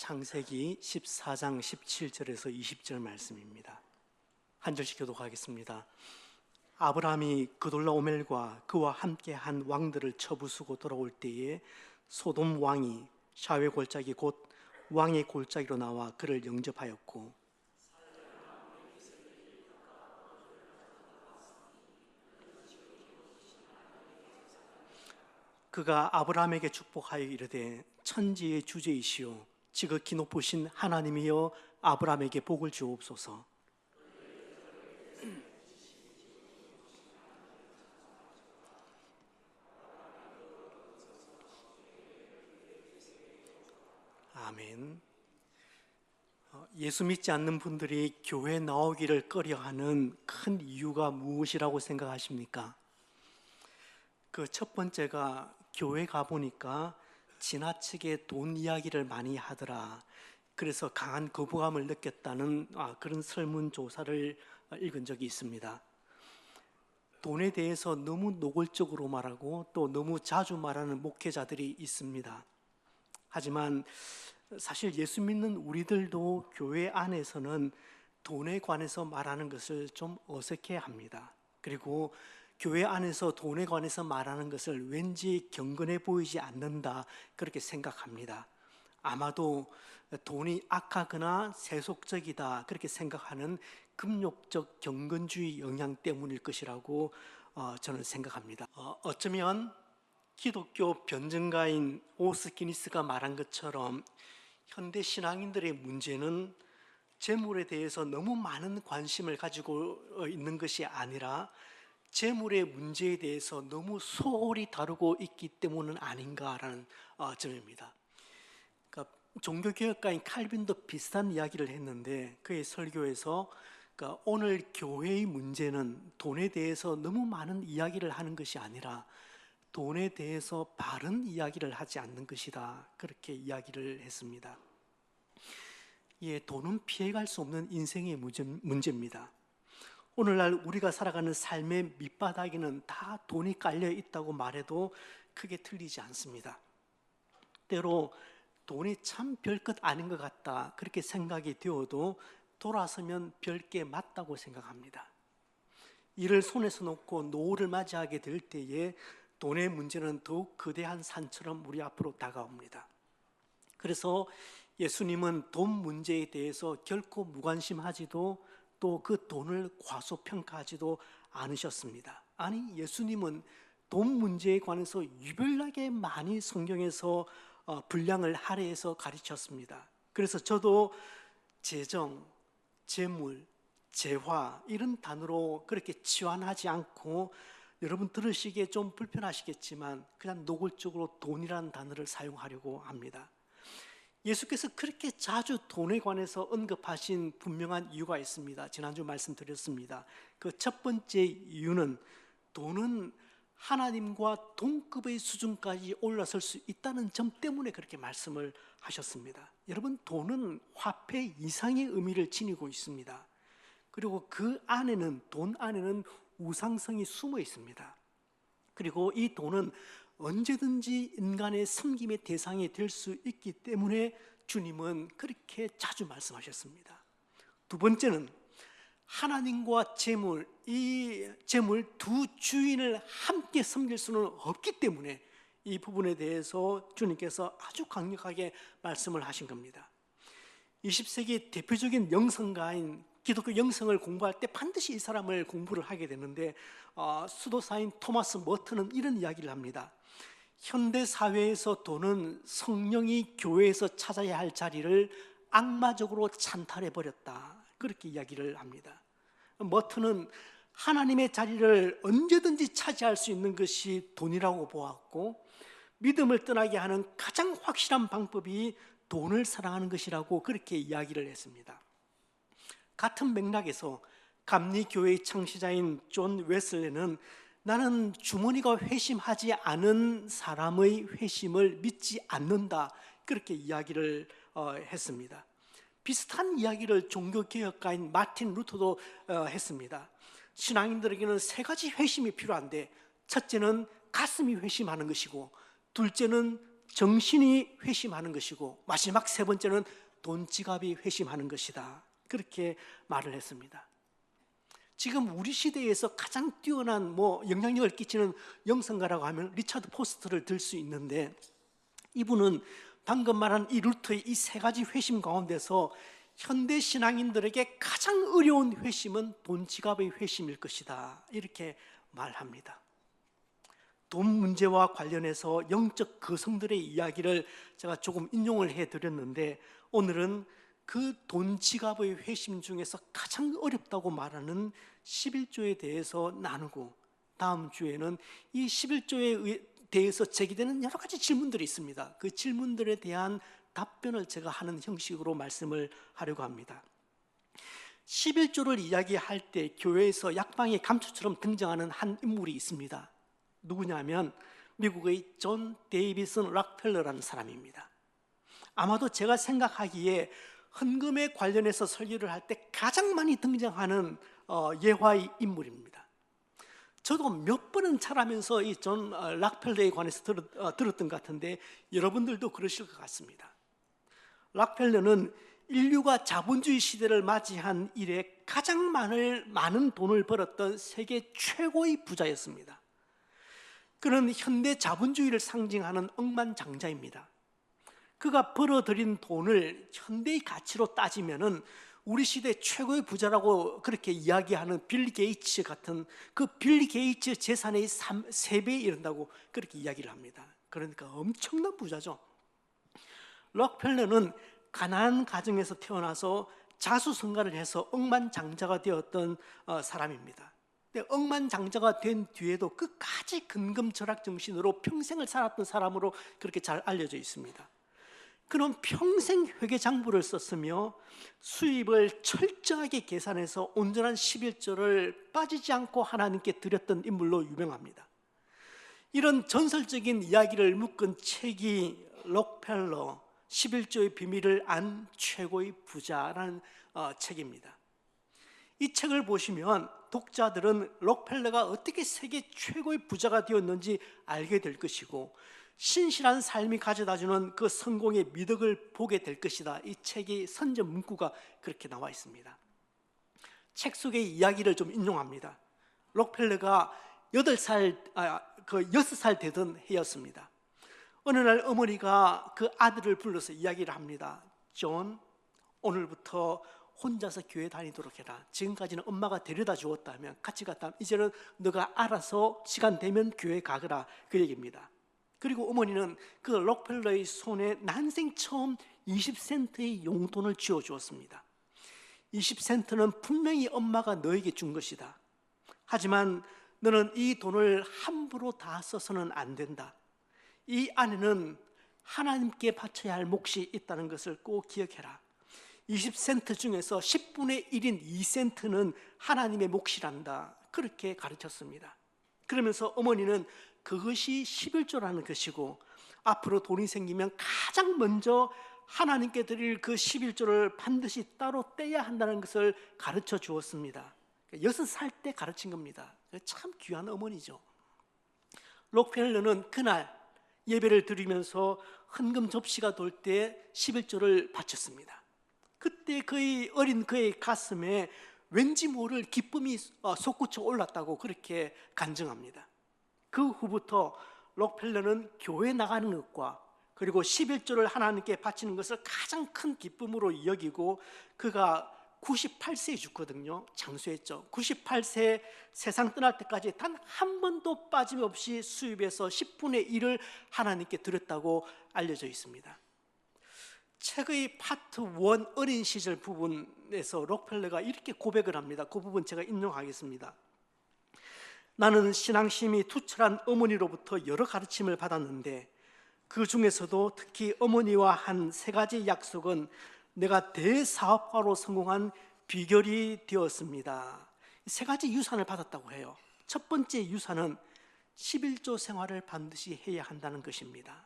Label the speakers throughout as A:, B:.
A: 창세기 14장 17절에서 20절 말씀입니다. 한 절씩 교독하겠습니다. 아브라함이 그돌라오멜과 그와 함께한 왕들을 쳐부수고 돌아올 때에 소돔 왕이 샤웨 골짜기 곧 왕의 골짜기로 나와 그를 영접하였고, 그가 아브라함에게 축복하여 이르되 천지의 주제이시오 지극히 높으신 하나님이여 아브라함에게 복을 주옵소서. 아멘. 예수 믿지 않는 분들이 교회 나오기를 꺼려하는 큰 이유가 무엇이라고 생각하십니까? 그 첫 번째가 교회 가보니까 지나치게 돈 이야기를 많이 하더라. 그래서 강한 거부감을 느꼈다는 그런 설문조사를 읽은 적이 있습니다. 돈에 대해서 너무 노골적으로 말하고 또 너무 자주 말하는 목회자들이 있습니다. 하지만 사실 예수 믿는 우리들도 교회 안에서는 돈에 관해서 말하는 것을 좀 어색해합니다. 그리고 교회 안에서 돈에 관해서 말하는 것을 왠지 경건해 보이지 않는다 그렇게 생각합니다. 아마도 돈이 악하거나 세속적이다 그렇게 생각하는 금욕적 경건주의 영향 때문일 것이라고 저는 생각합니다. 어쩌면 기독교 변증가인 오스키니스가 말한 것처럼 현대 신앙인들의 문제는 재물에 대해서 너무 많은 관심을 가지고 있는 것이 아니라 재물의 문제에 대해서 너무 소홀히 다루고 있기 때문은 아닌가라는 점입니다. 그러니까 종교개혁가인 칼빈도 비슷한 이야기를 했는데 그의 설교에서 오늘 교회의 문제는 돈에 대해서 너무 많은 이야기를 하는 것이 아니라 돈에 대해서 바른 이야기를 하지 않는 것이다 그렇게 이야기를 했습니다. 예, 돈은 피해갈 수 없는 인생의 문제입니다. 오늘날 우리가 살아가는 삶의 밑바닥에는 다 돈이 깔려 있다고 말해도 크게 틀리지 않습니다. 때로 돈이 참 별것 아닌 것 같다 그렇게 생각이 되어도 돌아서면 별게 맞다고 생각합니다. 이를 손에서 놓고 노후를 맞이하게 될 때에 돈의 문제는 더욱 거대한 산처럼 우리 앞으로 다가옵니다. 그래서 예수님은 돈 문제에 대해서 결코 무관심하지도 또 그 돈을 과소평가하지도 않으셨습니다. 아니, 예수님은 돈 문제에 관해서 유별나게 많이 성경에서 분량을 할애해서 가르쳤습니다. 그래서 저도 재정, 재물, 재화 이런 단어로 그렇게 치환하지 않고 여러분 들으시기에 좀 불편하시겠지만 그냥 노골적으로 돈이라는 단어를 사용하려고 합니다. 예수께서 그렇게 자주 돈에 관해서 언급하신 분명한 이유가 있습니다. 지난주 말씀드렸습니다. 그 첫 번째 이유는 돈은 하나님과 동급의 수준까지 올라설 수 있다는 점 때문에 그렇게 말씀을 하셨습니다. 여러분, 돈은 화폐 이상의 의미를 지니고 있습니다. 그리고 그 안에는, 돈 안에는 우상성이 숨어 있습니다. 그리고 이 돈은 언제든지 인간의 섬김의 대상이 될 수 있기 때문에 주님은 그렇게 자주 말씀하셨습니다. 두 번째는 하나님과 재물, 이 재물 두 주인을 함께 섬길 수는 없기 때문에 이 부분에 대해서 주님께서 아주 강력하게 말씀을 하신 겁니다. 20세기 대표적인 영성가인 기독교 영성을 공부할 때 반드시 이 사람을 공부를 하게 되는데 수도사인 토마스 머튼은 이런 이야기를 합니다. 현대 사회에서 돈은 성령이 교회에서 찾아야 할 자리를 악마적으로 찬탈해버렸다 그렇게 이야기를 합니다. 머튼은 하나님의 자리를 언제든지 차지할 수 있는 것이 돈이라고 보았고 믿음을 떠나게 하는 가장 확실한 방법이 돈을 사랑하는 것이라고 그렇게 이야기를 했습니다. 같은 맥락에서 감리교회의 창시자인 존 웨슬레는 나는 주머니가 회심하지 않은 사람의 회심을 믿지 않는다 그렇게 이야기를 했습니다. 비슷한 이야기를 종교개혁가인 마틴 루터도 했습니다. 신앙인들에게는 세 가지 회심이 필요한데 첫째는 가슴이 회심하는 것이고 둘째는 정신이 회심하는 것이고 마지막 세 번째는 돈 지갑이 회심하는 것이다. 그렇게 말을 했습니다. 지금 우리 시대에서 가장 뛰어난 영향력을 끼치는 영성가라고 하면 리차드 포스터를 들 수 있는데, 이분은 방금 말한 이 루터의 이 세 가지 회심 가운데서 현대 신앙인들에게 가장 어려운 회심은 돈 지갑의 회심일 것이다, 이렇게 말합니다. 돈 문제와 관련해서 영적 거성들의 이야기를 제가 조금 인용을 해드렸는데, 오늘은 그 돈 지갑의 회심 중에서 가장 어렵다고 말하는 11조에 대해서 나누고, 다음 주에는 이 11조에 대해서 제기되는 여러 가지 질문들이 있습니다. 그 질문들에 대한 답변을 제가 하는 형식으로 말씀을 하려고 합니다. 11조를 이야기할 때 교회에서 약방의 감초처럼 등장하는 한 인물이 있습니다. 누구냐면 미국의 존 데이비슨 락펠러라는 사람입니다. 아마도 제가 생각하기에 헌금에 관련해서 설교를 할 때 가장 많이 등장하는 예화의 인물입니다. 저도 몇 번은 잘하면서 이 존 락펠러에 관해서 들었던 것 같은데 여러분들도 그러실 것 같습니다. 락펠러는 인류가 자본주의 시대를 맞이한 이래 가장 많은 돈을 벌었던 세계 최고의 부자였습니다. 그는 현대 자본주의를 상징하는 억만장자입니다. 그가 벌어들인 돈을 현대의 가치로 따지면은 우리 시대 최고의 부자라고 그렇게 이야기하는 빌 게이츠 같은 그 빌 게이츠 재산의 3배에 이른다고 그렇게 이야기를 합니다. 그러니까 엄청난 부자죠. 록펠러는 가난한 가정에서 태어나서 자수성가를 해서 억만장자가 되었던 사람입니다. 근데 억만장자가 된 뒤에도 끝까지 근검절약 정신으로 평생을 살았던 사람으로 그렇게 잘 알려져 있습니다. 그는 평생 회계장부를 썼으며 수입을 철저하게 계산해서 온전한 11조를 빠지지 않고 하나님께 드렸던 인물로 유명합니다. 이런 전설적인 이야기를 묶은 책이 록펠러 11조의 비밀을 안 최고의 부자라는 책입니다. 이 책을 보시면 독자들은 록펠러가 어떻게 세계 최고의 부자가 되었는지 알게 될 것이고 신실한 삶이 가져다주는 그 성공의 미덕을 보게 될 것이다. 이 책의 선전 문구가 그렇게 나와 있습니다. 책 속의 이야기를 좀 인용합니다. 록펠러가 6살 되던 해였습니다. 어느 날 어머니가 그 아들을 불러서 이야기를 합니다. 존, 오늘부터 혼자서 교회 다니도록 해라. 지금까지는 엄마가 데려다 주었다면 같이 갔다면 이제는 너가 알아서 시간 되면 교회 가거라, 그 얘기입니다. 그리고 어머니는 그 록펠러의 손에 난생 처음 20센트의 용돈을 쥐어 주었습니다. 20센트는 분명히 엄마가 너에게 준 것이다. 하지만 너는 이 돈을 함부로 다 써서는 안 된다. 이 안에는 하나님께 바쳐야 할 몫이 있다는 것을 꼭 기억해라. 20센트 중에서 10분의 1인 2센트는 하나님의 몫이란다. 그렇게 가르쳤습니다. 그러면서 어머니는 그것이 11조라는 것이고 앞으로 돈이 생기면 가장 먼저 하나님께 드릴 그 11조를 반드시 따로 떼야 한다는 것을 가르쳐 주었습니다. 6살 때 가르친 겁니다. 참 귀한 어머니죠. 록펠러는 그날 예배를 드리면서 헌금 접시가 돌 때 11조를 바쳤습니다. 그때 그의 가슴에 왠지 모를 기쁨이 솟구쳐 올랐다고 그렇게 간증합니다. 그 후부터 록펠러는 교회 나가는 것과 그리고 11조를 하나님께 바치는 것을 가장 큰 기쁨으로 여기고 그가 98세에 죽거든요. 장수했죠. 98세 세상 떠날 때까지 단 한 번도 빠짐없이 수입에서 10분의 1을 하나님께 드렸다고 알려져 있습니다. 책의 파트 1 어린 시절 부분에서 록펠러가 이렇게 고백을 합니다. 그 부분 제가 인용하겠습니다. 나는 신앙심이 투철한 어머니로부터 여러 가르침을 받았는데 그 중에서도 특히 어머니와 한 3가지 약속은 내가 대사업가로 성공한 비결이 되었습니다. 3가지 유산을 받았다고 해요. 첫 번째 유산은 11조 생활을 반드시 해야 한다는 것입니다.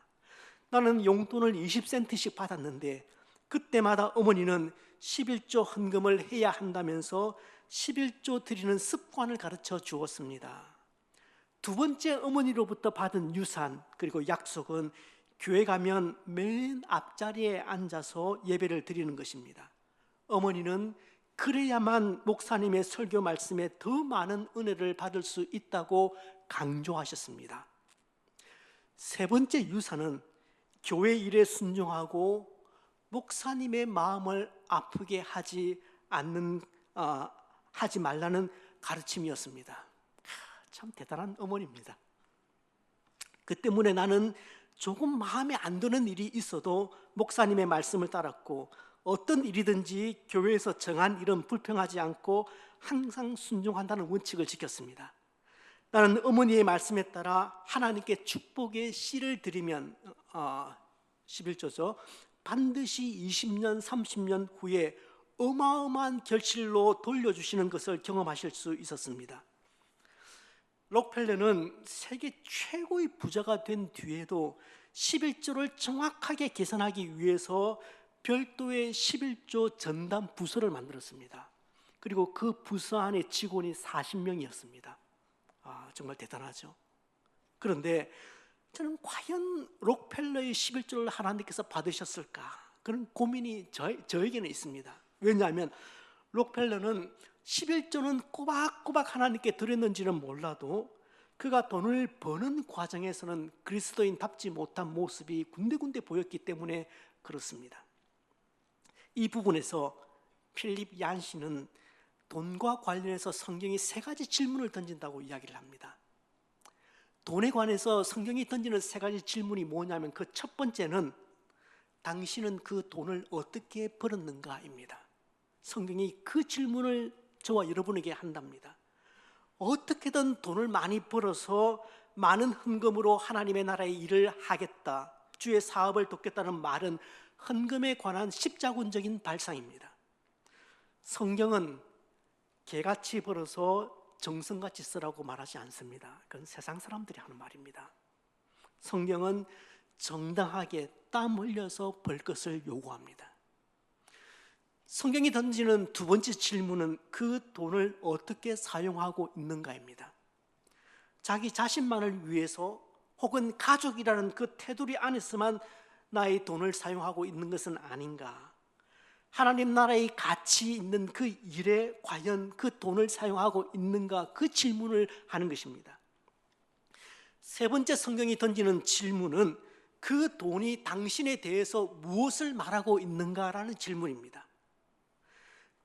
A: 나는 용돈을 20센트씩 받았는데 그때마다 어머니는 11조 헌금을 해야 한다면서 11조 드리는 습관을 가르쳐 주었습니다. 두 번째 어머니로부터 받은 유산 그리고 약속은 교회 가면 맨 앞자리에 앉아서 예배를 드리는 것입니다. 어머니는 그래야만 목사님의 설교 말씀에 더 많은 은혜를 받을 수 있다고 강조하셨습니다. 세 번째 유산은 교회 일에 순종하고 목사님의 마음을 아프게 하지 말라는 가르침이었습니다. 참 대단한 어머니입니다. 그 때문에 나는 조금 마음에 안 드는 일이 있어도 목사님의 말씀을 따랐고, 어떤 일이든지 교회에서 정한 일은 불평하지 않고 항상 순종한다는 원칙을 지켰습니다. 나는 어머니의 말씀에 따라 하나님께 축복의 씨를 드리면 11조죠. 반드시 20년, 30년 후에 어마어마한 결실로 돌려주시는 것을 경험하실 수 있었습니다. 록펠러는 세계 최고의 부자가 된 뒤에도 11조를 정확하게 계산하기 위해서 별도의 11조 전담 부서를 만들었습니다. 그리고 그 부서 안에 직원이 40명이었습니다. 정말 대단하죠. 그런데 저는 과연 록펠러의 11조를 하나님께서 받으셨을까? 그런 고민이 저에게는 있습니다. 왜냐하면 록펠러는 11조는 꼬박꼬박 하나님께 드렸는지는 몰라도 그가 돈을 버는 과정에서는 그리스도인답지 못한 모습이 군데군데 보였기 때문에 그렇습니다. 이 부분에서 필립 얀시는 돈과 관련해서 성경이 세 가지 질문을 던진다고 이야기를 합니다. 돈에 관해서 성경이 던지는 세 가지 질문이 뭐냐면, 그 첫 번째는 당신은 그 돈을 어떻게 벌었는가입니다. 성경이 그 질문을 저와 여러분에게 한답니다. 어떻게든 돈을 많이 벌어서 많은 헌금으로 하나님의 나라의 일을 하겠다, 주의 사업을 돕겠다는 말은 헌금에 관한 십자군적인 발상입니다. 성경은 개같이 벌어서 정성같이 쓰라고 말하지 않습니다. 그건 세상 사람들이 하는 말입니다. 성경은 정당하게 땀 흘려서 벌 것을 요구합니다. 성경이 던지는 두 번째 질문은 그 돈을 어떻게 사용하고 있는가입니다. 자기 자신만을 위해서 혹은 가족이라는 그 테두리 안에서만 나의 돈을 사용하고 있는 것은 아닌가? 하나님 나라의 가치 있는 그 일에 과연 그 돈을 사용하고 있는가? 그 질문을 하는 것입니다. 세 번째 성경이 던지는 질문은 그 돈이 당신에 대해서 무엇을 말하고 있는가라는 질문입니다.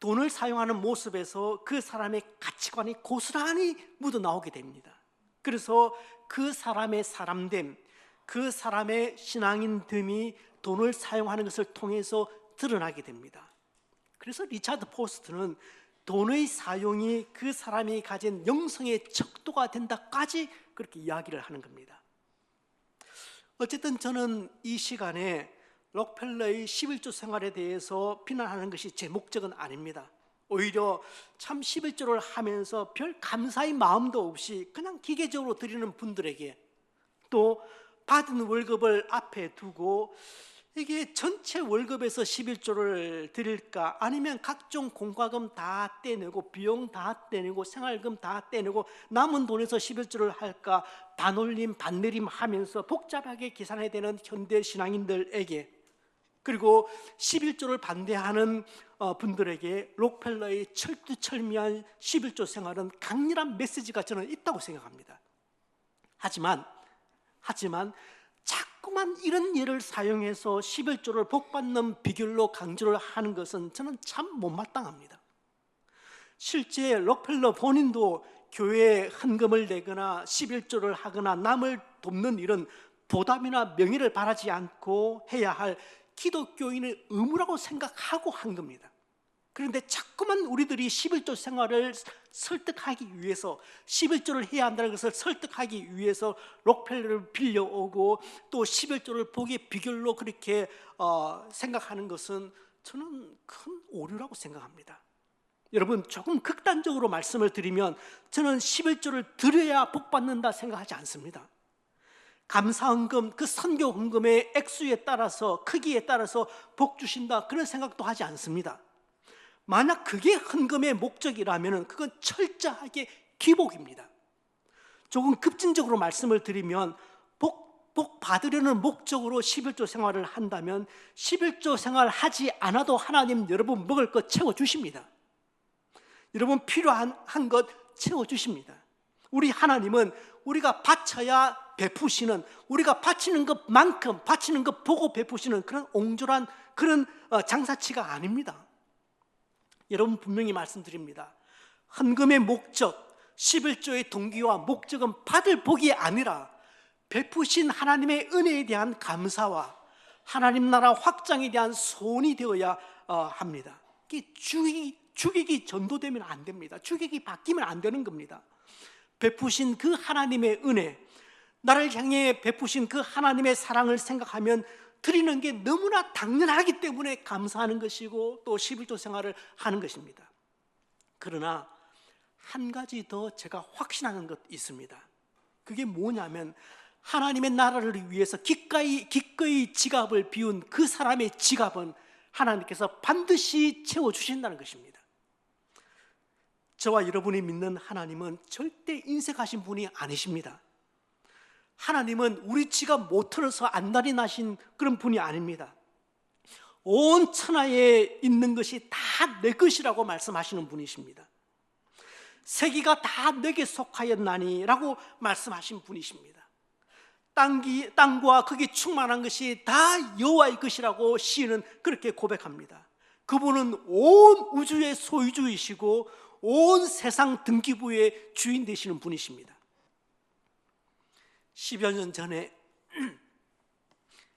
A: 돈을 사용하는 모습에서 그 사람의 가치관이 고스란히 묻어나오게 됩니다. 그래서 그 사람의 사람됨, 그 사람의 신앙인됨이 돈을 사용하는 것을 통해서 드러나게 됩니다. 그래서 리차드 포스트는 돈의 사용이 그 사람이 가진 영성의 척도가 된다까지 그렇게 이야기를 하는 겁니다. 어쨌든 저는 이 시간에 록펠러의 11조 생활에 대해서 비난하는 것이 제 목적은 아닙니다. 오히려 참 11조를 하면서 별 감사의 마음도 없이 그냥 기계적으로 드리는 분들에게, 또 받은 월급을 앞에 두고 이게 전체 월급에서 11조를 드릴까, 아니면 각종 공과금 다 떼내고 비용 다 떼내고 생활금 다 떼내고 남은 돈에서 11조를 할까, 반올림 반내림 하면서 복잡하게 계산해야 되는 현대 신앙인들에게, 그리고 11조를 반대하는 분들에게 록펠러의 철두철미한 11조 생활은 강렬한 메시지가 저는 있다고 생각합니다. 하지만 자꾸만 이런 예를 사용해서 11조를 복받는 비결로 강조를 하는 것은 저는 참 못마땅합니다. 실제 록펠러 본인도 교회에 헌금을 내거나 11조를 하거나 남을 돕는 일은 보답이나 명예를 바라지 않고 해야 할 기독교인의 의무라고 생각하고 한 겁니다. 그런데 자꾸만 우리들이 11조 생활을 설득하기 위해서, 11조를 해야 한다는 것을 설득하기 위해서 록펠러를 빌려오고 또 11조를 복의 비결로 그렇게 생각하는 것은 저는 큰 오류라고 생각합니다. 여러분, 조금 극단적으로 말씀을 드리면 저는 11조를 드려야 복받는다 생각하지 않습니다. 감사헌금, 그 선교헌금의 액수에 따라서, 크기에 따라서 복 주신다, 그런 생각도 하지 않습니다. 만약 그게 헌금의 목적이라면 그건 철저하게 기복입니다. 조금 급진적으로 말씀을 드리면 복 받으려는 목적으로 11조 생활을 한다면 11조 생활 하지 않아도 하나님 여러분 먹을 것 채워주십니다. 여러분 필요한 것 채워주십니다. 우리 하나님은 우리가 바쳐야 베푸시는, 우리가 바치는 것만큼 바치는 것 보고 베푸시는 그런 옹졸한 그런 장사치가 아닙니다. 여러분 분명히 말씀드립니다. 헌금의 목적, 11조의 동기와 목적은 받을 복이 아니라 베푸신 하나님의 은혜에 대한 감사와 하나님 나라 확장에 대한 소원이 되어야 합니다. 주객이 전도되면 안 됩니다. 주객이 바뀌면 안 되는 겁니다. 베푸신 그 하나님의 은혜, 나를 향해 베푸신 그 하나님의 사랑을 생각하면 드리는 게 너무나 당연하기 때문에 감사하는 것이고 또 11조 생활을 하는 것입니다. 그러나 한 가지 더 제가 확신하는 것 있습니다. 그게 뭐냐면 하나님의 나라를 위해서 기꺼이 지갑을 비운 그 사람의 지갑은 하나님께서 반드시 채워주신다는 것입니다. 저와 여러분이 믿는 하나님은 절대 인색하신 분이 아니십니다. 하나님은 우리 지갑 못 털어서 안달이 나신 그런 분이 아닙니다. 온 천하에 있는 것이 다 내 것이라고 말씀하시는 분이십니다. 세계가 다 내게 속하였나니 라고 말씀하신 분이십니다. 땅과 거기에 충만한 것이 다 여호와의 것이라고 시인은 그렇게 고백합니다. 그분은 온 우주의 소유주이시고 온 세상 등기부의 주인 되시는 분이십니다. 10여 년 전에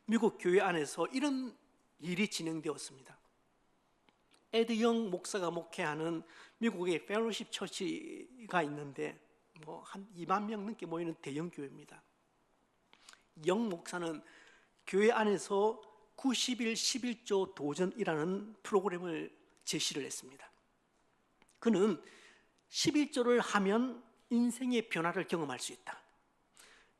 A: 미국 교회 안에서 이런 일이 진행되었습니다. 에드 영 목사가 목회하는 미국의 펠로십 처치가 있는데 한 2만 명 넘게 모이는 대형 교회입니다. 영 목사는 교회 안에서 90일 11조 도전이라는 프로그램을 제시를 했습니다. 그는 11조를 하면 인생의 변화를 경험할 수 있다.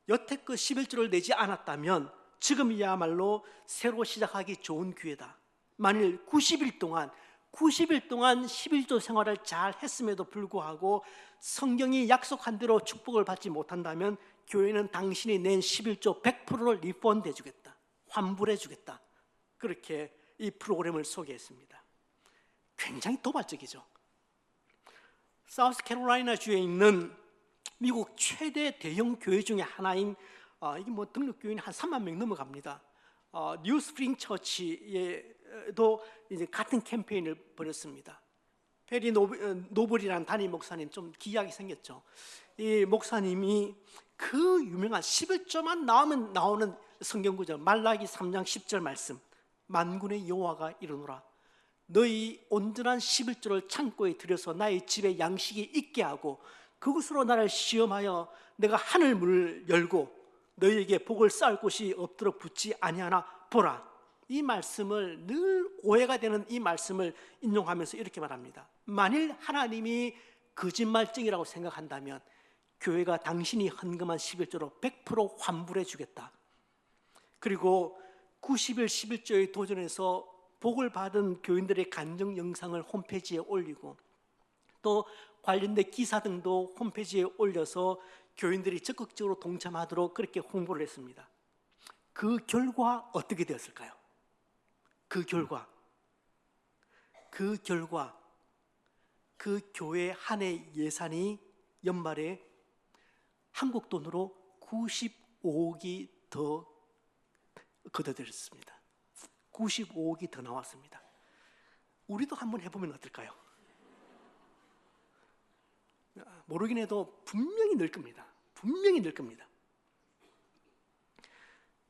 A: 여태껏 11조를 내지 않았다면 지금이야말로 새로 시작하기 좋은 기회다. 만일 90일 동안 11조 생활을 잘 했음에도 불구하고 성경이 약속한 대로 축복을 받지 못한다면 교회는 당신이 낸 11조 100%를 리펀드해 주겠다, 환불해 주겠다. 그렇게 이 프로그램을 소개했습니다. 굉장히 도발적이죠. 사우스캐롤라이나 주에 있는 미국 최대 대형 교회 중에 하나인 이게 등록 교인이 한 3만 명 넘어갑니다. 뉴스프링 처치에도 이제 같은 캠페인을 벌였습니다. 페리 노블이라는 담임 목사님, 좀 기이하게 생겼죠. 이 목사님이 그 유명한 11조만 나오면 나오는 성경 구절, 말라기 3장 10절 말씀, 만군의 여호와가 이르노라, 너희 온전한 11조를 창고에 들여서 나의 집에 양식이 있게 하고 그것으로 나를 시험하여 내가 하늘 문을 열고 너희에게 복을 쌓을 곳이 없도록 붙지 아니하나 보라. 이 말씀을, 늘 오해가 되는 이 말씀을 인용하면서 이렇게 말합니다. 만일 하나님이 거짓말쟁이라고 생각한다면 교회가 당신이 헌금한 11조로 100% 환불해 주겠다. 그리고 90일 11조의 도전에서 복을 받은 교인들의 간증 영상을 홈페이지에 올리고 또 관련된 기사 등도 홈페이지에 올려서 교인들이 적극적으로 동참하도록 그렇게 홍보를 했습니다. 그 결과 어떻게 되었을까요? 그 결과 그 교회 한 해 예산이 연말에 한국 돈으로 95억이 더 걷어들였습니다. 95억이 더 나왔습니다. 우리도 한번 해보면 어떨까요? 모르긴 해도 분명히 늘 겁니다. 분명히 늘 겁니다.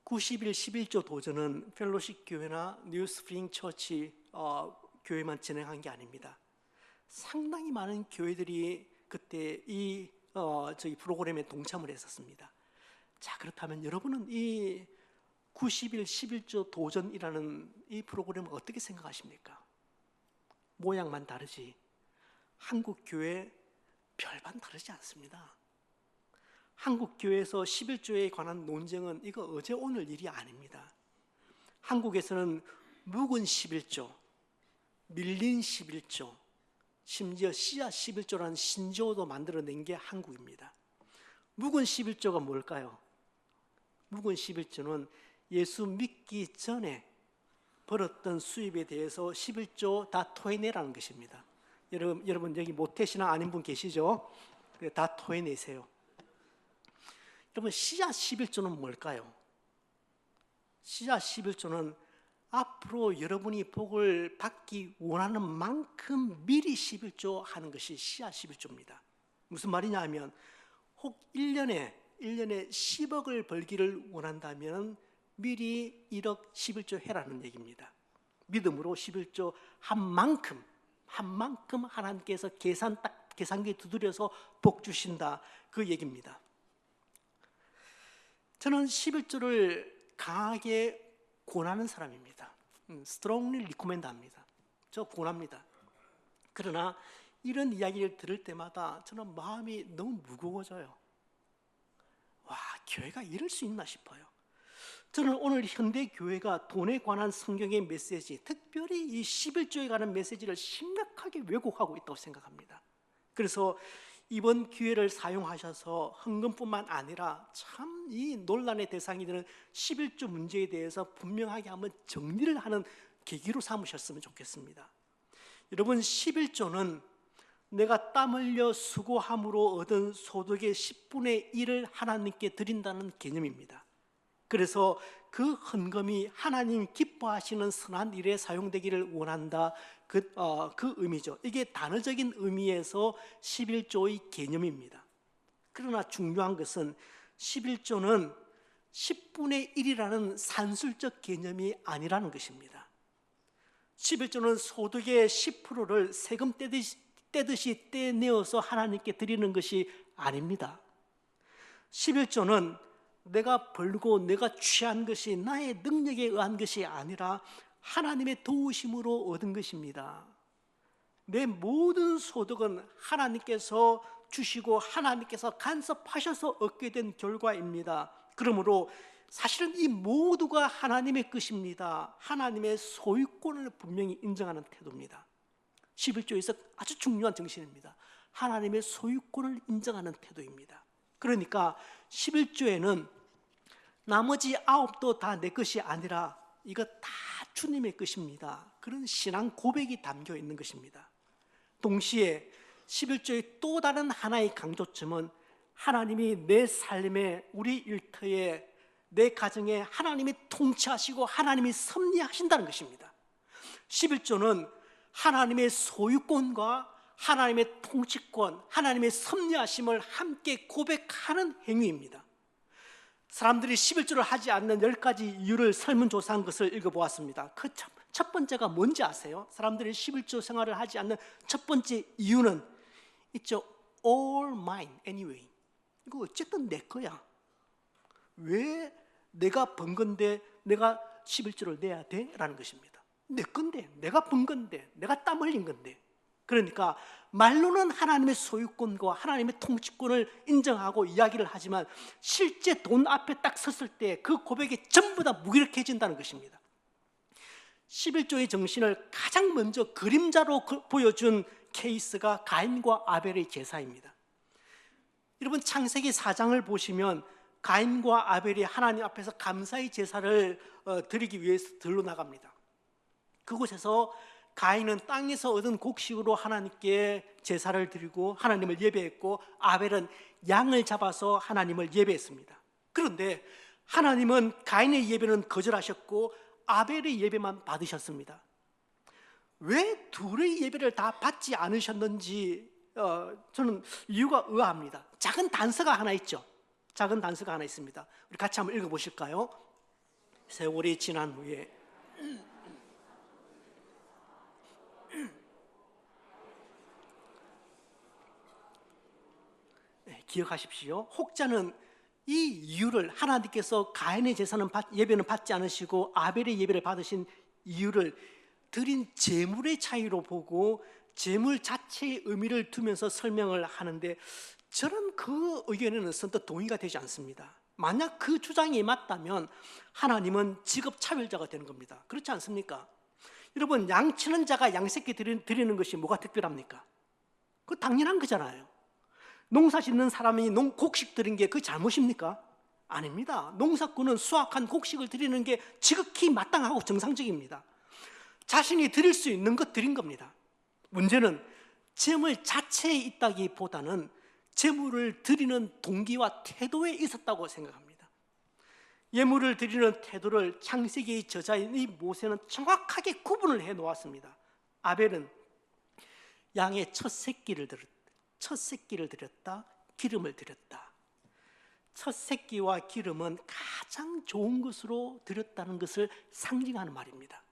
A: 90일 11조 도전은 펠로십 교회나 뉴스프링 처치 교회만 진행한 게 아닙니다. 상당히 많은 교회들이 그때 저희 프로그램에 동참을 했었습니다. 자, 그렇다면 여러분은 이 90일 11조 도전이라는 이 프로그램을 어떻게 생각하십니까? 모양만 다르지 한국 교회 별반 다르지 않습니다. 한국 교회에서 11조에 관한 논쟁은 이거 어제 오늘 일이 아닙니다. 한국에서는 묵은 11조, 밀린 11조, 심지어 씨앗 11조라는 신조어도 만들어낸 게 한국입니다. 묵은 11조가 뭘까요? 묵은 11조는 예수 믿기 전에 벌었던 수입에 대해서 11조 다 토해내라는 것입니다. 여러분 여기 모태신앙 아닌 분 계시죠? 다 토해내세요. 여러분 씨앗 11조는 뭘까요? 씨앗 11조는 앞으로 여러분이 복을 받기 원하는 만큼 미리 11조 하는 것이 씨앗 11조입니다. 무슨 말이냐 하면 혹 1년에 10억을 벌기를 원한다면 미리 1억 11조 해라는 얘기입니다. 믿음으로 11조 한 만큼 하나님께서 계산기 두드려서 복 주신다, 그 얘기입니다. 저는 11조를 강하게 권하는 사람입니다. strongly recommend 합니다. 저 권합니다. 그러나 이런 이야기를 들을 때마다 저는 마음이 너무 무거워져요. 와, 교회가 이럴 수 있나 싶어요. 저는 오늘 현대 교회가 돈에 관한 성경의 메시지, 특별히 이 11조에 관한 메시지를 심각하게 왜곡하고 있다고 생각합니다. 그래서 이번 기회를 사용하셔서 헌금뿐만 아니라 참 이 논란의 대상이 되는 11조 문제에 대해서 분명하게 한번 정리를 하는 계기로 삼으셨으면 좋겠습니다. 여러분, 11조는 내가 땀 흘려 수고함으로 얻은 소득의 10분의 1을 하나님께 드린다는 개념입니다. 그래서 그 헌금이 하나님 기뻐하시는 선한 일에 사용되기를 원한다, 그 의미죠. 이게 단어적인 의미에서 11조의 개념입니다. 그러나 중요한 것은 11조는 10분의 1이라는 산술적 개념이 아니라는 것입니다. 11조는 소득의 10%를 세금 떼듯이 떼내어서 하나님께 드리는 것이 아닙니다. 11조는 내가 벌고 내가 취한 것이 나의 능력에 의한 것이 아니라 하나님의 도우심으로 얻은 것입니다. 내 모든 소득은 하나님께서 주시고 하나님께서 간섭하셔서 얻게 된 결과입니다. 그러므로 사실은 이 모두가 하나님의 것입니다. 하나님의 소유권을 분명히 인정하는 태도입니다. 11조에서 아주 중요한 정신입니다. 하나님의 소유권을 인정하는 태도입니다. 그러니까 11조에는 나머지 9도 다 내 것이 아니라 이거 다 주님의 것입니다, 그런 신앙 고백이 담겨 있는 것입니다. 동시에 11조의 또 다른 하나의 강조점은 하나님이 내 삶에, 우리 일터에, 내 가정에 하나님이 통치하시고 하나님이 섭리하신다는 것입니다. 11조는 하나님의 소유권과 하나님의 통치권, 하나님의 섭리하심을 함께 고백하는 행위입니다. 사람들이 11조를 하지 않는 10가지 이유를 설문조사한 것을 읽어보았습니다. 그 첫 번째가 뭔지 아세요? 사람들이 11조 생활을 하지 않는 첫 번째 이유는 있죠. All mine anyway. 이거 어쨌든 내 거야. 왜 내가 번 건데 내가 11조를 내야 돼? 라는 것입니다. 내 건데, 내가 번 건데, 내가 땀 흘린 건데. 그러니까 말로는 하나님의 소유권과 하나님의 통치권을 인정하고 이야기를 하지만 실제 돈 앞에 딱 섰을 때 그 고백이 전부 다 무기력해진다는 것입니다. 11조의 정신을 가장 먼저 그림자로 보여준 케이스가 가인과 아벨의 제사입니다. 여러분, 창세기 4장을 보시면 가인과 아벨이 하나님 앞에서 감사의 제사를 드리기 위해서 들러 나갑니다. 그곳에서 가인은 땅에서 얻은 곡식으로 하나님께 제사를 드리고 하나님을 예배했고, 아벨은 양을 잡아서 하나님을 예배했습니다. 그런데 하나님은 가인의 예배는 거절하셨고 아벨의 예배만 받으셨습니다. 왜 둘의 예배를 다 받지 않으셨는지 저는 이유가 의아합니다. 작은 단서가 하나 있죠. 작은 단서가 하나 있습니다. 우리 같이 한번 읽어보실까요? 세월이 지난 후에 기억하십시오. 혹자는 이 이유를, 하나님께서 가인의 제사는 예배는 받지 않으시고 아벨의 예배를 받으신 이유를 드린 제물의 차이로 보고 제물 자체의 의미를 두면서 설명을 하는데, 저는 그 의견에는 선뜻 동의가 되지 않습니다. 만약 그 주장이 맞다면 하나님은 직업 차별자가 되는 겁니다. 그렇지 않습니까? 여러분, 양치는 자가 양새끼 드리는 것이 뭐가 특별합니까? 그거 당연한 거잖아요. 농사 짓는 사람이 곡식 드린 게 그 잘못입니까? 아닙니다. 농사꾼은 수확한 곡식을 드리는 게 지극히 마땅하고 정상적입니다. 자신이 드릴 수 있는 것 드린 겁니다. 문제는 재물 자체에 있다기보다는 재물을 드리는 동기와 태도에 있었다고 생각합니다. 예물을 드리는 태도를 창세기의 저자인 이 모세는 정확하게 구분을 해 놓았습니다. 아벨은 양의 첫 새끼를 드렸다, 기름을 드렸다. 첫 새끼와 기름은 가장 좋은 것으로 드렸다는 것을 상징하는 말입니다.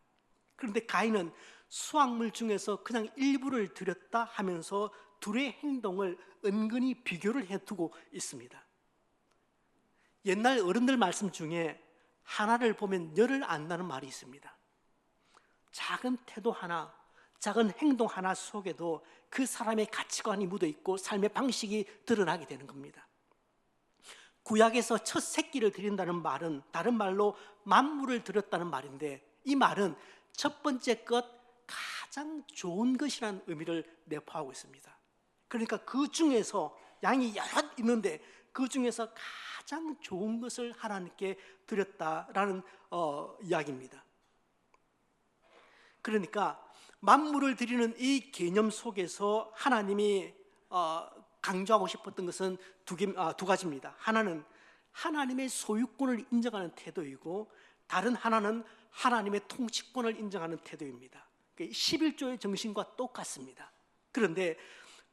A: 그런데 가인은 수확물 중에서 그냥 일부를 드렸다 하면서 둘의 행동을 은근히 비교를 해두고 있습니다. 옛날 어른들 말씀 중에 하나를 보면 열을 안다는 말이 있습니다. 작은 태도 하나, 작은 행동 하나 속에도 그 사람의 가치관이 묻어있고 삶의 방식이 드러나게 되는 겁니다. 구약에서 첫 새끼를 드린다는 말은 다른 말로 만물을 드렸다는 말인데, 이 말은 첫 번째 것, 가장 좋은 것이라는 의미를 내포하고 있습니다. 그러니까 그 중에서 양이 여럿 있는데 그 중에서 가장 좋은 것을 하나님께 드렸다라는 이야기입니다. 그러니까 만물을 드리는 이 개념 속에서 하나님이 강조하고 싶었던 것은 두 가지입니다. 하나는 하나님의 소유권을 인정하는 태도이고, 다른 하나는 하나님의 통치권을 인정하는 태도입니다. 11조의 정신과 똑같습니다. 그런데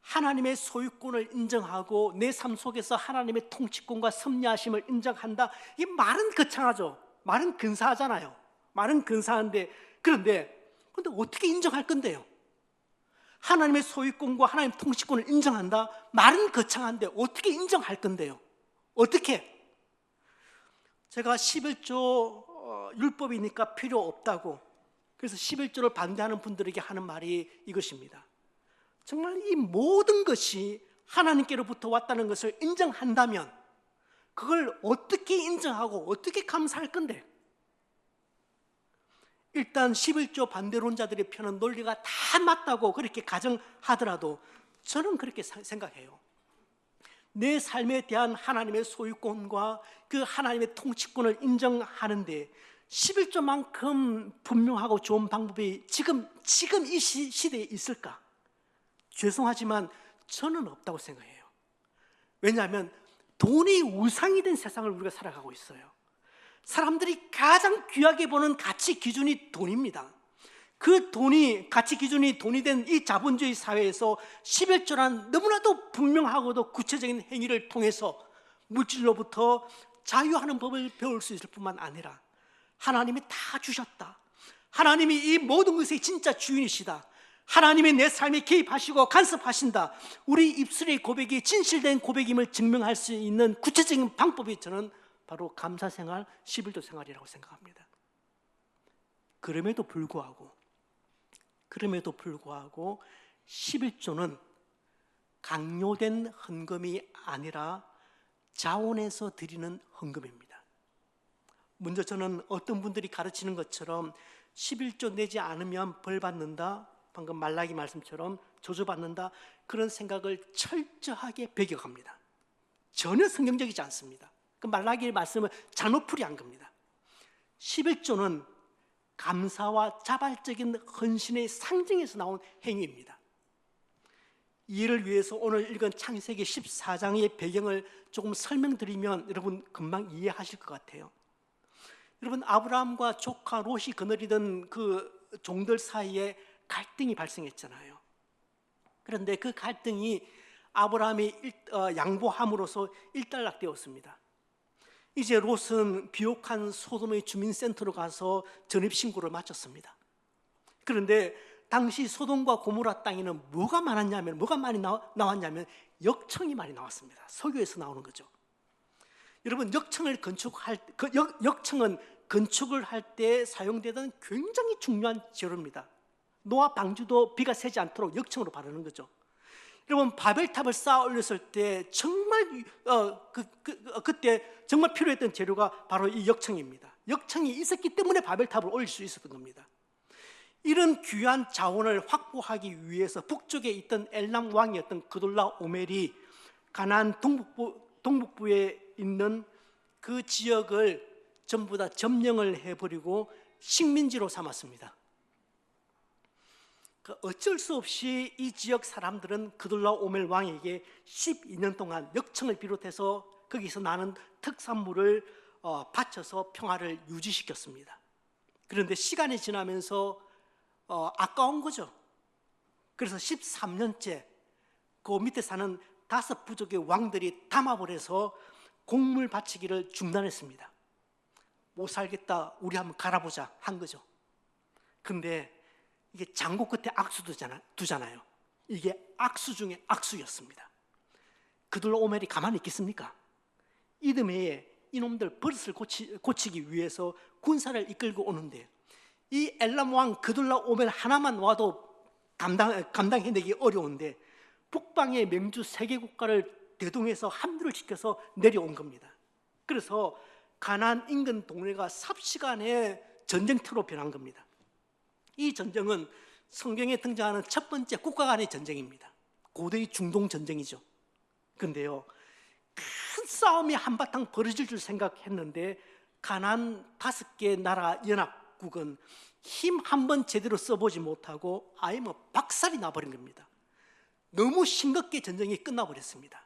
A: 하나님의 소유권을 인정하고 내 삶 속에서 하나님의 통치권과 섭리하심을 인정한다, 이 말은 거창하죠. 말은 근사하잖아요. 말은 근사한데, 그런데 어떻게 인정할 건데요? 하나님의 소유권과 하나님 통치권을 인정한다? 말은 거창한데 어떻게 인정할 건데요? 어떻게? 제가 11조 율법이니까 필요 없다고, 그래서 11조를 반대하는 분들에게 하는 말이 이것입니다. 정말 이 모든 것이 하나님께로부터 왔다는 것을 인정한다면 그걸 어떻게 인정하고 어떻게 감사할 건데? 일단 11조 반대론자들의 편은 논리가 다 맞다고 그렇게 가정하더라도 저는 그렇게 생각해요. 내 삶에 대한 하나님의 소유권과 그 하나님의 통치권을 인정하는데 11조만큼 분명하고 좋은 방법이 지금 이 시대에 있을까? 죄송하지만 저는 없다고 생각해요. 왜냐하면 돈이 우상이 된 세상을 우리가 살아가고 있어요. 사람들이 가장 귀하게 보는 가치 기준이 돈입니다. 그 돈이, 가치 기준이 돈이 된 이 자본주의 사회에서 11조란 너무나도 분명하고도 구체적인 행위를 통해서 물질로부터 자유하는 법을 배울 수 있을 뿐만 아니라 하나님이 다 주셨다, 하나님이 이 모든 것의 진짜 주인이시다, 하나님이 내 삶에 개입하시고 간섭하신다, 우리 입술의 고백이 진실된 고백임을 증명할 수 있는 구체적인 방법이 저는 바로 감사생활, 11조 생활이라고 생각합니다. 그럼에도 불구하고 11조는 강요된 헌금이 아니라 자원해서 드리는 헌금입니다. 먼저 저는 어떤 분들이 가르치는 것처럼 11조 내지 않으면 벌 받는다, 방금 말라기 말씀처럼 저주받는다, 그런 생각을 철저하게 배격합니다. 전혀 성경적이지 않습니다. 그 말라기의 말씀을 잔혹풀이한 겁니다. 11조는 감사와 자발적인 헌신의 상징에서 나온 행위입니다. 이해를 위해서 오늘 읽은 창세기 14장의 배경을 조금 설명드리면 여러분 금방 이해하실 것 같아요. 여러분, 아브라함과 조카 롯이 거느리던 그 종들 사이에 갈등이 발생했잖아요. 그런데 그 갈등이 아브라함이 양보함으로써 일단락되었습니다. 이제 롯은 비옥한 소돔의 주민센터로 가서 전입신고를 마쳤습니다. 그런데 당시 소돔과 고모라 땅에는 뭐가 많이 나왔냐면 역청이 많이 나왔습니다. 서교에서 나오는 거죠. 여러분, 역청은 건축을 할 때 사용되던 굉장히 중요한 재료입니다. 노아 방주도 비가 새지 않도록 역청으로 바르는 거죠. 여러분, 바벨탑을 쌓아 올렸을 때 정말 그때 정말 필요했던 재료가 바로 이 역청입니다. 역청이 있었기 때문에 바벨탑을 올릴 수 있었던 겁니다. 이런 귀한 자원을 확보하기 위해서 북쪽에 있던 엘람 왕이었던 그돌라 오멜이 가나안 동북부에 있는 그 지역을 전부 다 점령을 해버리고 식민지로 삼았습니다. 어쩔 수 없이 이 지역 사람들은 그돌라오멜 왕에게 12년 동안 역청을 비롯해서 거기서 나는 특산물을 바쳐서 평화를 유지시켰습니다. 그런데 시간이 지나면서 아까운 거죠. 그래서 13년째 그 밑에 사는 5부족의 왕들이 담합을 해서 곡물 바치기를 중단했습니다. 못 살겠다, 우리 한번 갈아보자 한 거죠. 근데 이게 장고 끝에 악수 두잖아요. 이게 악수 중에 악수였습니다. 그돌라오멜이 가만히 있겠습니까? 이듬해에 이놈들 버릇을 고치기 위해서 군사를 이끌고 오는데 이 엘람 왕 그돌라오멜 하나만 와도 감당해내기 어려운데 북방의 맹주 3개 국가를 대동해서 합류를 시켜서 내려온 겁니다. 그래서 가나안 인근 동네가 삽시간에 전쟁터로 변한 겁니다. 이 전쟁은 성경에 등장하는 첫 번째 국가 간의 전쟁입니다. 고대의 중동 전쟁이죠. 그런데요, 큰 싸움이 한바탕 벌어질 줄 생각했는데 가나안 5개 나라 연합국은 힘 한 번 제대로 써보지 못하고 아예 박살이 나버린 겁니다. 너무 싱겁게 전쟁이 끝나버렸습니다.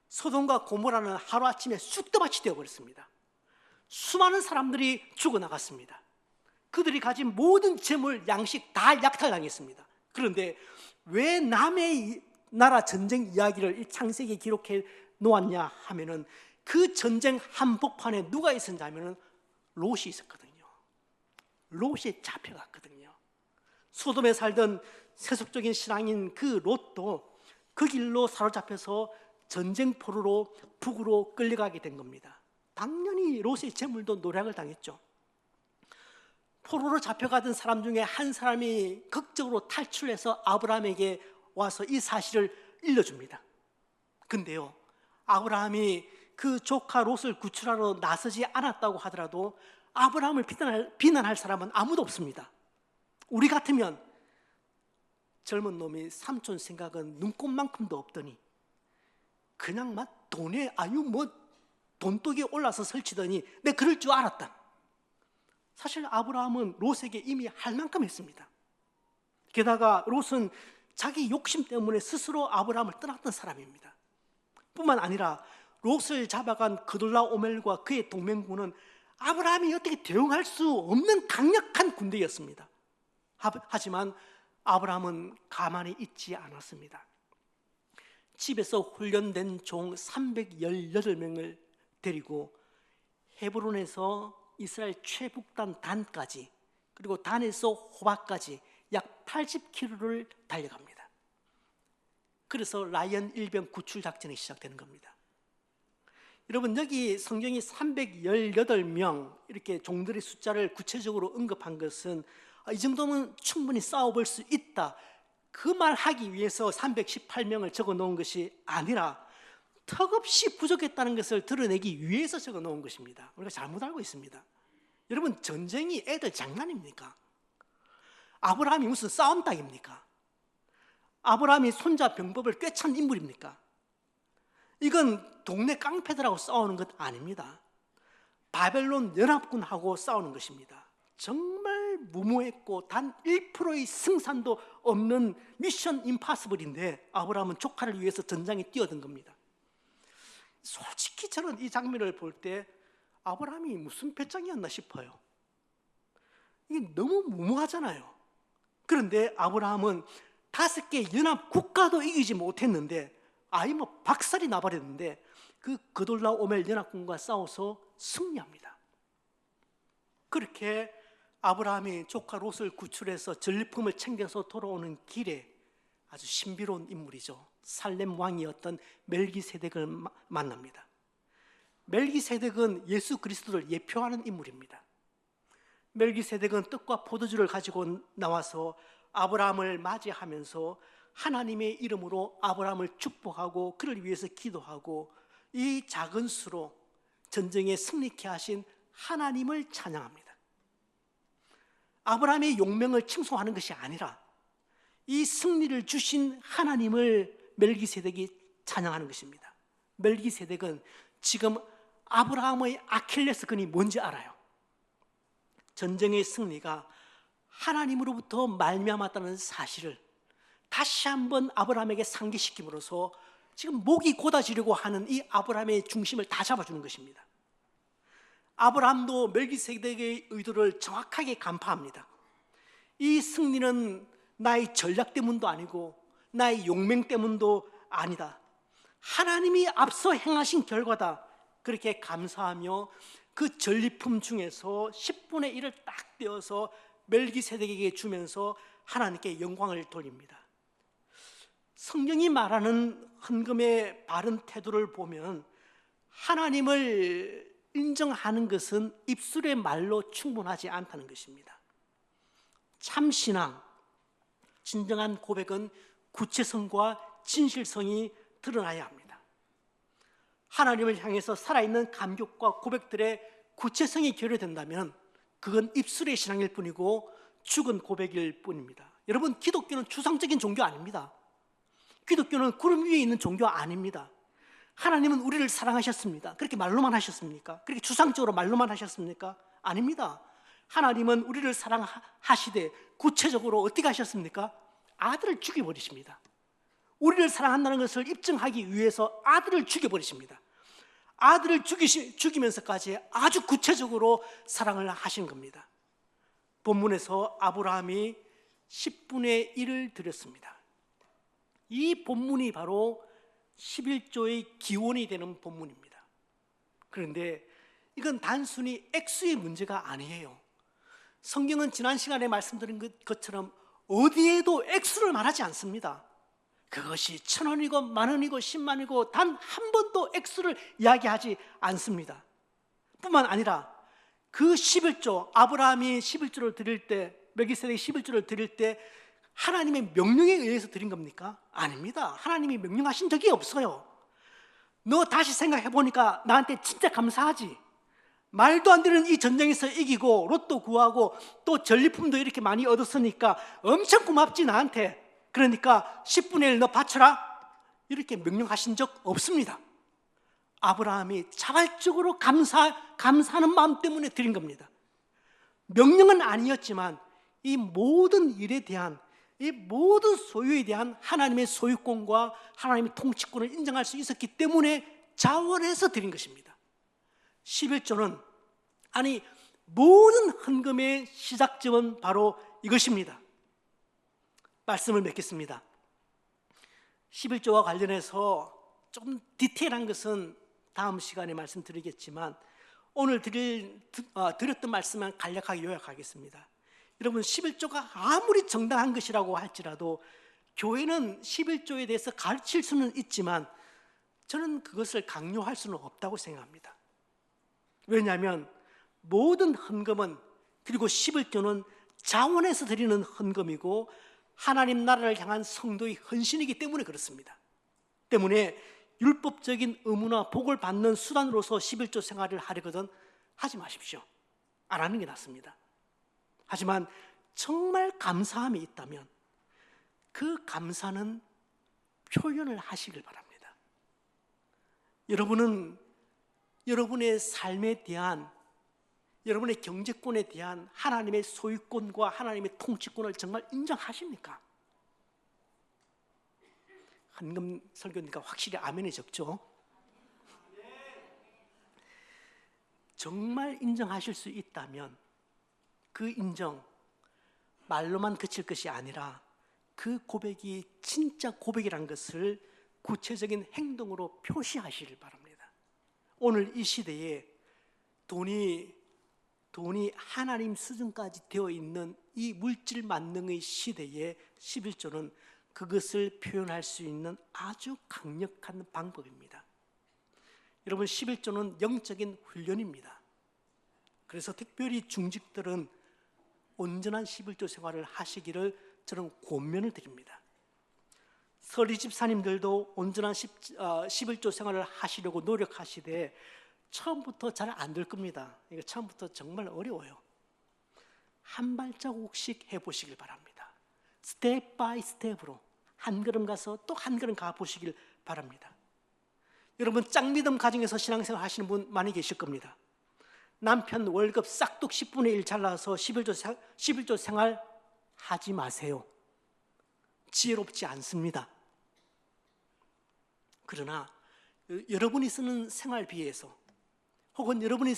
A: 소돔과 고모라는 하루아침에 쑥대밭이 되어버렸습니다. 수많은 사람들이 죽어나갔습니다. 그들이 가진 모든 재물, 양식 다 약탈당했습니다. 그런데 왜 남의 나라 전쟁 이야기를 이 창세기에 기록해 놓았냐 하면은 그 전쟁 한복판에 누가 있었냐면은 롯이 있었거든요. 롯이 잡혀갔거든요. 소돔에 살던 세속적인 신앙인 그 롯도 그 길로 사로잡혀서 전쟁 포로로 북으로 끌려가게 된 겁니다. 당연히 롯의 재물도 노략을 당했죠. 포로로 잡혀가던 사람 중에 한 사람이 극적으로 탈출해서 아브라함에게 와서 이 사실을 일러줍니다. 근데요, 아브라함이 그 조카 롯을 구출하러 나서지 않았다고 하더라도 아브라함을 비난할 사람은 아무도 없습니다. 우리 같으면 젊은 놈이 삼촌 생각은 눈꽃만큼도 없더니 그냥 막 돈에 돈독이 올라서 설치더니 내가 그럴 줄 알았다. 사실 아브라함은 롯에게 이미 할 만큼 했습니다. 게다가 롯은 자기 욕심 때문에 스스로 아브라함을 떠났던 사람입니다. 뿐만 아니라 롯을 잡아간 그돌라오멜과 그의 동맹군은 아브라함이 어떻게 대응할 수 없는 강력한 군대였습니다. 하지만 아브라함은 가만히 있지 않았습니다. 집에서 훈련된 종 318명을 데리고 헤브론에서 이스라엘 최북단 단까지, 그리고 단에서 호박까지 약 80km를 달려갑니다. 그래서 라이언 일병 구출 작전이 시작되는 겁니다. 여러분, 여기 성경이 318명 이렇게 종들의 숫자를 구체적으로 언급한 것은 이 정도면 충분히 싸워볼 수 있다, 그 말하기 위해서 318명을 적어 놓은 것이 아니라 턱없이 부족했다는 것을 드러내기 위해서 적어 놓은 것입니다. 우리가 잘못 알고 있습니다. 여러분, 전쟁이 애들 장난입니까? 아브라함이 무슨 싸움닭입니까? 아브라함이 손자 병법을 꿰찬 인물입니까? 이건 동네 깡패들하고 싸우는 것 아닙니다. 바벨론 연합군하고 싸우는 것입니다. 정말 무모했고 단 1%의 승산도 없는 미션 임파서블인데 아브라함은 조카를 위해서 전장에 뛰어든 겁니다. 솔직히 저는 이 장면을 볼 때 아브라함이 무슨 배짱이었나 싶어요. 이게 너무 무모하잖아요. 그런데 아브라함은 5개 연합 국가도 이기지 못했는데 아예 박살이 나버렸는데 그 그돌라오멜 연합군과 싸워서 승리합니다. 그렇게 아브라함이 조카 롯을 구출해서 전리품을 챙겨서 돌아오는 길에 아주 신비로운 인물이죠. 살렘 왕이었던 멜기세덱을 만납니다. 멜기세덱은 예수 그리스도를 예표하는 인물입니다. 멜기세덱은 떡과 포도주를 가지고 나와서 아브라함을 맞이하면서 하나님의 이름으로 아브라함을 축복하고 그를 위해서 기도하고 이 작은 수로 전쟁에 승리케 하신 하나님을 찬양합니다. 아브라함의 용명을 칭송하는 것이 아니라 이 승리를 주신 하나님을 멜기세덱이 찬양하는 것입니다. 멜기세덱은 지금 아브라함의 아킬레스건이 뭔지 알아요. 전쟁의 승리가 하나님으로부터 말미암았다는 사실을 다시 한번 아브라함에게 상기시킴으로써 지금 목이 곧아지려고 하는 이 아브라함의 중심을 다 잡아주는 것입니다. 아브라함도 멜기세덱의 의도를 정확하게 간파합니다. 이 승리는 나의 전략 때문도 아니고 나의 용맹 때문도 아니다. 하나님이 앞서 행하신 결과다. 그렇게 감사하며 그 전리품 중에서 10분의 1을 딱 떼어서 멜기세덱에게 주면서 하나님께 영광을 돌립니다. 성경이 말하는 헌금의 바른 태도를 보면 하나님을 인정하는 것은 입술의 말로 충분하지 않다는 것입니다. 참신앙, 진정한 고백은 구체성과 진실성이 드러나야 합니다. 하나님을 향해서 살아있는 감격과 고백들의 구체성이 결여된다면 그건 입술의 신앙일 뿐이고 죽은 고백일 뿐입니다. 여러분, 기독교는 추상적인 종교 아닙니다. 기독교는 구름 위에 있는 종교 아닙니다. 하나님은 우리를 사랑하셨습니다. 그렇게 말로만 하셨습니까? 그렇게 추상적으로 말로만 하셨습니까? 아닙니다. 하나님은 우리를 사랑하시되 구체적으로 어떻게 하셨습니까? 아들을 죽여버리십니다. 우리를 사랑한다는 것을 입증하기 위해서 아들을 죽여버리십니다. 아들을 죽이면서까지 아주 구체적으로 사랑을 하신 겁니다. 본문에서 아브라함이 10분의 1을 드렸습니다. 이 본문이 바로 11조의 기원이 되는 본문입니다. 그런데 이건 단순히 액수의 문제가 아니에요. 성경은 지난 시간에 말씀드린 것처럼 어디에도 액수를 말하지 않습니다. 그것이 1,000원이고 10,000원이고 10만이고 단 한 번도 액수를 이야기하지 않습니다. 뿐만 아니라 그 11조, 아브라함이 11조를 드릴 때, 멜기세덱이 11조를 드릴 때 하나님의 명령에 의해서 드린 겁니까? 아닙니다. 하나님이 명령하신 적이 없어요. 너 다시 생각해 보니까 나한테 진짜 감사하지? 말도 안 되는 이 전쟁에서 이기고 로또 구하고 또 전리품도 이렇게 많이 얻었으니까 엄청 고맙지 나한테. 그러니까 10분의 1 너 바쳐라, 이렇게 명령하신 적 없습니다. 아브라함이 자발적으로 감사하는 마음 때문에 드린 겁니다. 명령은 아니었지만 이 모든 일에 대한, 이 모든 소유에 대한 하나님의 소유권과 하나님의 통치권을 인정할 수 있었기 때문에 자원해서 드린 것입니다. 11조는, 아니 모든 헌금의 시작점은 바로 이것입니다. 말씀을 맺겠습니다. 11조와 관련해서 조금 디테일한 것은 다음 시간에 말씀드리겠지만 오늘 드렸던 말씀만 간략하게 요약하겠습니다. 여러분, 11조가 아무리 정당한 것이라고 할지라도 교회는 11조에 대해서 가르칠 수는 있지만 저는 그것을 강요할 수는 없다고 생각합니다. 왜냐하면 모든 헌금은, 그리고 11조는 자원해서 드리는 헌금이고 하나님 나라를 향한 성도의 헌신이기 때문에 그렇습니다. 때문에 율법적인 의무나 복을 받는 수단으로서 11조 생활을 하려거든 하지 마십시오. 안 하는 게 낫습니다. 하지만 정말 감사함이 있다면 그 감사는 표현을 하시길 바랍니다. 여러분은 여러분의 삶에 대한, 여러분의 경제권에 대한 하나님의 소유권과 하나님의 통치권을 정말 인정하십니까? 헌금 설교니까 확실히 아멘이 적죠? 정말 인정하실 수 있다면 그 인정, 말로만 그칠 것이 아니라 그 고백이 진짜 고백이라는 것을 구체적인 행동으로 표시하시길 바랍니다. 오늘 이 시대에 돈이 하나님 수준까지 되어 있는 이 물질 만능의 시대에 11조는 그것을 표현할 수 있는 아주 강력한 방법입니다. 여러분, 11조는 영적인 훈련입니다. 그래서 특별히 중직들은 온전한 11조 생활을 하시기를 저는 권면을 드립니다. 서리 집사님들도 온전한 11조 생활을 하시려고 노력하시되 처음부터 잘 안 될 겁니다. 이거 처음부터 정말 어려워요. 한 발자국씩 해보시길 바랍니다. 스텝 바이 스텝으로 한 걸음 가서 또 한 걸음 가보시길 바랍니다. 여러분 짝믿음 가정에서 신앙생활 하시는 분 많이 계실 겁니다. 남편 월급 싹둑 10분의 1 잘라서 11조 생활 하지 마세요. 지혜롭지 않습니다. 그러나 여러분이 쓰는 생활비에서 혹은 여러분이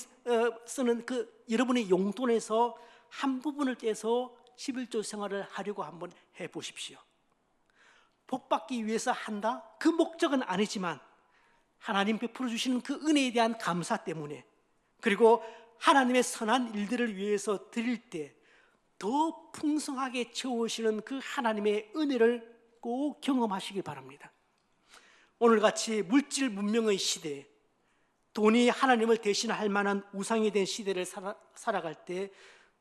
A: 쓰는 여러분의 용돈에서 한 부분을 떼서 11조 생활을 하려고 한번 해보십시오. 복받기 위해서 한다? 그 목적은 아니지만 하나님 베풀어 주시는 그 은혜에 대한 감사 때문에, 그리고 하나님의 선한 일들을 위해서 드릴 때 더 풍성하게 채우시는 그 하나님의 은혜를 꼭 경험하시기 바랍니다. 오늘같이 물질 문명의 시대에 돈이 하나님을 대신할 만한 우상이 된 시대를 살아갈 때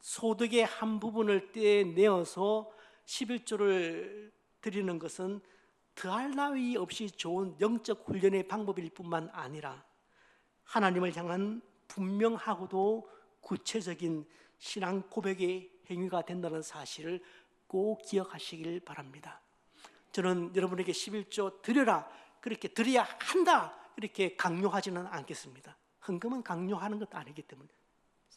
A: 소득의 한 부분을 떼내어서 11조를 드리는 것은 더할 나위 없이 좋은 영적 훈련의 방법일 뿐만 아니라 하나님을 향한 분명하고도 구체적인 신앙 고백의 행위가 된다는 사실을 꼭 기억하시길 바랍니다. 저는 여러분에게 11조 드려라, 그렇게 드려야 한다, 이렇게 강요하지는 않겠습니다. 헌금은 강요하는 것도 아니기 때문에,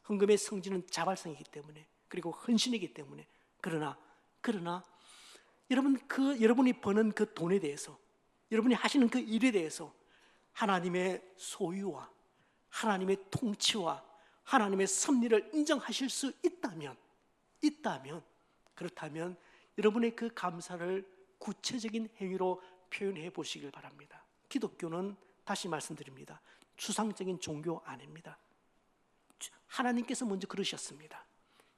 A: 헌금의 성질은 자발성이기 때문에, 그리고 헌신이기 때문에. 그러나 여러분이 버는 그 돈에 대해서, 여러분이 하시는 그 일에 대해서 하나님의 소유와 하나님의 통치와 하나님의 섭리를 인정하실 수 그렇다면 여러분의 그 감사를 구체적인 행위로 표현해 보시길 바랍니다. 기독교는, 다시 말씀드립니다, 추상적인 종교 아닙니다. 하나님께서 먼저 그러셨습니다.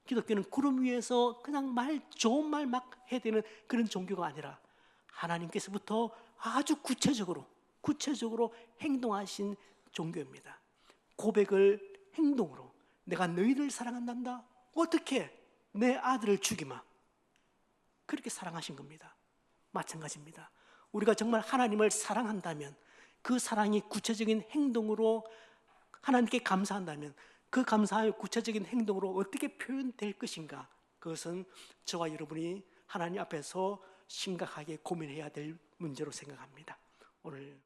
A: 기독교는 구름 위에서 그냥 좋은 말 막 해야 되는 그런 종교가 아니라 하나님께서부터 아주 구체적으로 행동하신 종교입니다. 고백을 행동으로, 내가 너희를 사랑한단다. 어떻게? 내 아들을 죽이마. 그렇게 사랑하신 겁니다. 마찬가지입니다. 우리가 정말 하나님을 사랑한다면 그 사랑이 구체적인 행동으로 하나님께 감사한다면 그 감사의 구체적인 행동으로 어떻게 표현될 것인가, 그것은 저와 여러분이 하나님 앞에서 심각하게 고민해야 될 문제로 생각합니다. 오늘